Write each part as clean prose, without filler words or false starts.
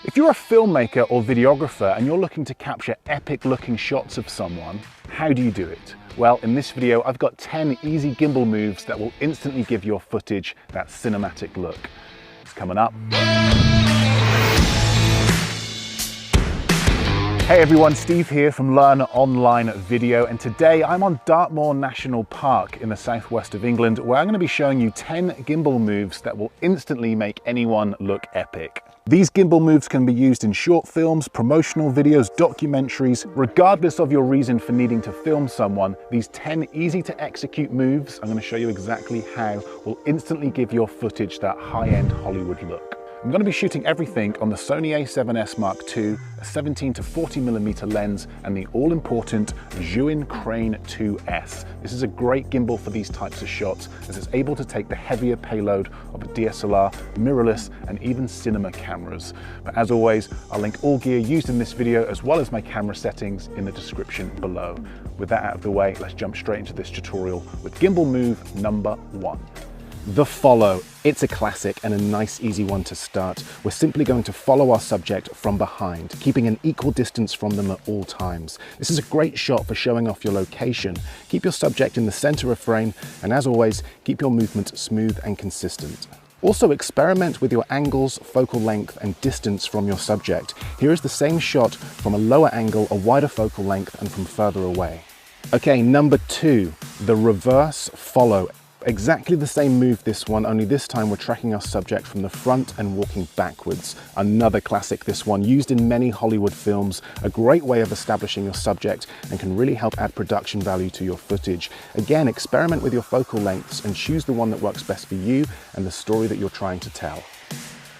If you're a filmmaker or videographer and you're looking to capture epic looking shots of someone, how do you do it? Well, in this video, I've got 10 easy gimbal moves that will instantly give your footage that cinematic look. It's coming up. Hey everyone, Steve here from Learn Online Video, and today I'm on Dartmoor National Park in the southwest of England, where I'm going to be showing you 10 gimbal moves that will instantly make anyone look epic. These gimbal moves can be used in short films, promotional videos, documentaries. Regardless of your reason for needing to film someone, these 10 easy to execute moves, I'm going to show you exactly how, will instantly give your footage that high-end Hollywood look. I'm going to be shooting everything on the Sony a7S Mark II, a 17 to 40mm lens, and the all-important Zhiyun Crane 2S. This is a great gimbal for these types of shots, as it's able to take the heavier payload of a DSLR, mirrorless, and even cinema cameras. But as always, I'll link all gear used in this video, as well as my camera settings, in the description below. With that out of the way, let's jump straight into this tutorial with gimbal move number 1. The follow. It's a classic and a nice easy one to start. We're simply going to follow our subject from behind, keeping an equal distance from them at all times. This is a great shot for showing off your location. Keep your subject in the center of frame, and as always, keep your movement smooth and consistent. Also experiment with your angles, focal length, and distance from your subject. Here is the same shot from a lower angle, a wider focal length, and from further away. Okay, number 2, the reverse follow. Exactly the same move this one, only this time we're tracking our subject from the front and walking backwards. Another classic, this one, used in many Hollywood films, a great way of establishing your subject and can really help add production value to your footage. Again, experiment with your focal lengths and choose the one that works best for you and the story that you're trying to tell.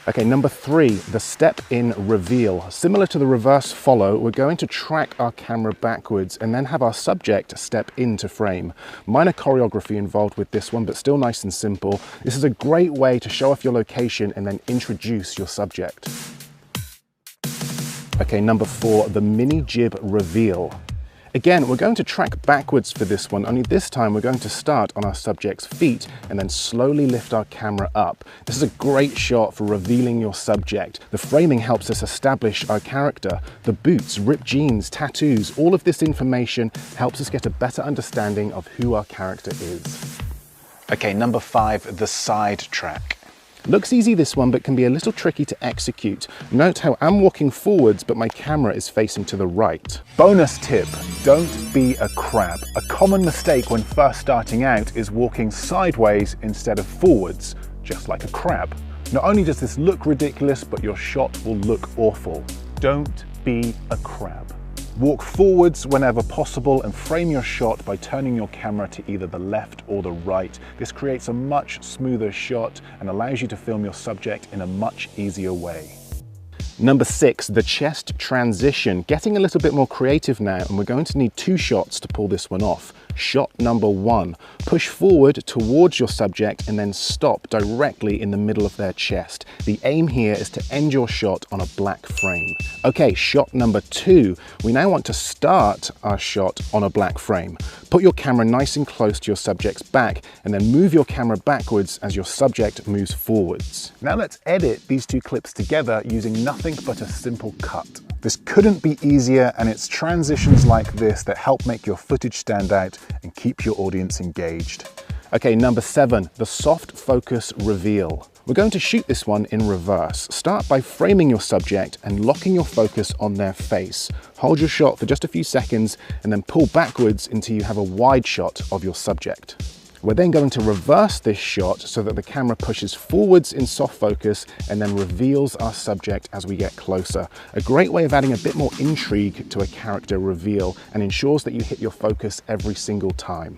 Okay, number 3, the step in reveal. Similar to the reverse follow, we're going to track our camera backwards and then have our subject step into frame. Minor choreography involved with this one, but still nice and simple. This is a great way to show off your location and then introduce your subject. Okay, number 4, the mini jib reveal. Again, we're going to track backwards for this one, only this time we're going to start on our subject's feet and then slowly lift our camera up. This is a great shot for revealing your subject. The framing helps us establish our character. The boots, ripped jeans, tattoos, all of this information helps us get a better understanding of who our character is. Okay, number 5, the side track. Looks easy this one, but can be a little tricky to execute. Note how I'm walking forwards, but my camera is facing to the right. Bonus tip, don't be a crab. A common mistake when first starting out is walking sideways instead of forwards, just like a crab. Not only does this look ridiculous, but your shot will look awful. Don't be a crab. Walk forwards whenever possible and frame your shot by turning your camera to either the left or the right. This creates a much smoother shot and allows you to film your subject in a much easier way. Number 6, the chest transition. Getting a little bit more creative now, and we're going to need 2 shots to pull this one off. Shot number 1, push forward towards your subject and then stop directly in the middle of their chest. The aim here is to end your shot on a black frame. Okay, shot number 2, we now want to start our shot on a black frame. Put your camera nice and close to your subject's back and then move your camera backwards as your subject moves forwards. Now let's edit these 2 clips together using nothing but a simple cut. This couldn't be easier, and it's transitions like this that help make your footage stand out and keep your audience engaged. Okay, number 7, the soft focus reveal. We're going to shoot this one in reverse. Start by framing your subject and locking your focus on their face. Hold your shot for just a few seconds and then pull backwards until you have a wide shot of your subject. We're then going to reverse this shot so that the camera pushes forwards in soft focus and then reveals our subject as we get closer. A great way of adding a bit more intrigue to a character reveal and ensures that you hit your focus every single time.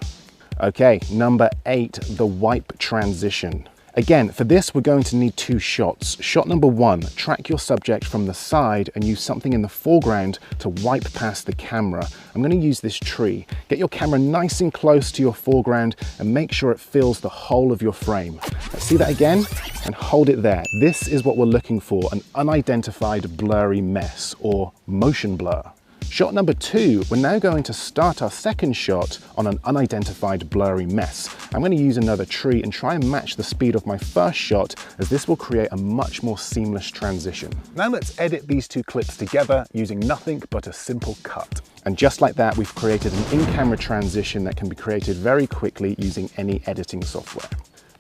Okay, number 8, the wipe transition. Again, for this, we're going to need 2 shots. Shot number 1, track your subject from the side and use something in the foreground to wipe past the camera. I'm going to use this tree. Get your camera nice and close to your foreground and make sure it fills the whole of your frame. Let's see that again and hold it there. This is what we're looking for, an unidentified blurry mess or motion blur. Shot number 2, we're now going to start our second shot on an unidentified blurry mess. I'm going to use another tree and try and match the speed of my first shot, as this will create a much more seamless transition. Now let's edit these two clips together using nothing but a simple cut. And just like that, we've created an in-camera transition that can be created very quickly using any editing software.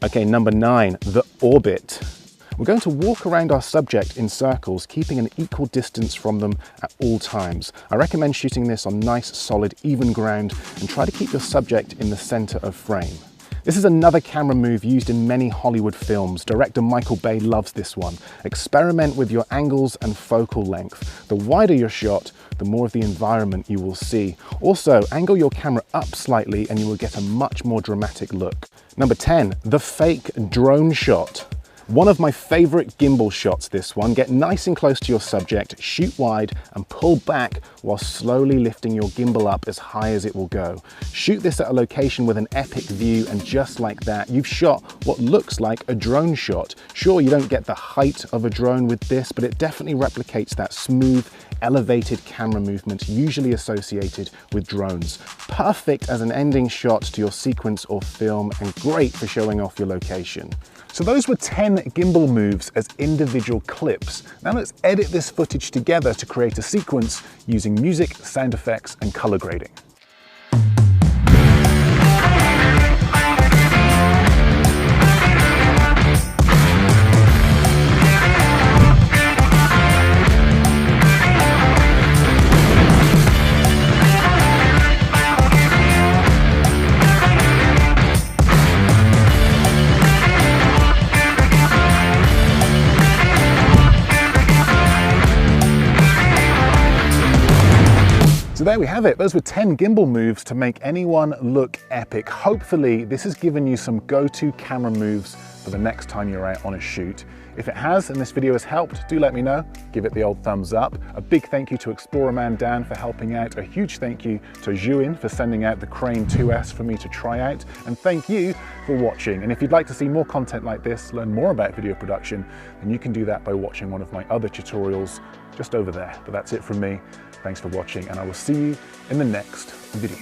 Okay, number 9, the orbit. We're going to walk around our subject in circles, keeping an equal distance from them at all times. I recommend shooting this on nice, solid, even ground, and try to keep your subject in the center of frame. This is another camera move used in many Hollywood films. Director Michael Bay loves this one. Experiment with your angles and focal length. The wider your shot, the more of the environment you will see. Also, angle your camera up slightly and you will get a much more dramatic look. Number 10, the fake drone shot. One of my favorite gimbal shots, this one. Get nice and close to your subject, shoot wide and pull back while slowly lifting your gimbal up as high as it will go. Shoot this at a location with an epic view, and just like that, you've shot what looks like a drone shot. Sure, you don't get the height of a drone with this, but it definitely replicates that smooth, elevated camera movement usually associated with drones. Perfect as an ending shot to your sequence or film, and great for showing off your location. So those were 10 gimbal moves as individual clips. Now let's edit this footage together to create a sequence using music, sound effects, and color grading. So there we have it. Those were 10 gimbal moves to make anyone look epic. Hopefully this has given you some go-to camera moves for the next time you're out on a shoot. If it has and this video has helped, do let me know. Give it the old thumbs up. A big thank you to Explorer Man Dan for helping out. A huge thank you to Zhuin for sending out the Crane 2S for me to try out. And thank you for watching. And if you'd like to see more content like this, learn more about video production, then you can do that by watching one of my other tutorials just over there. But that's it from me. Thanks for watching, and I will see you in the next video.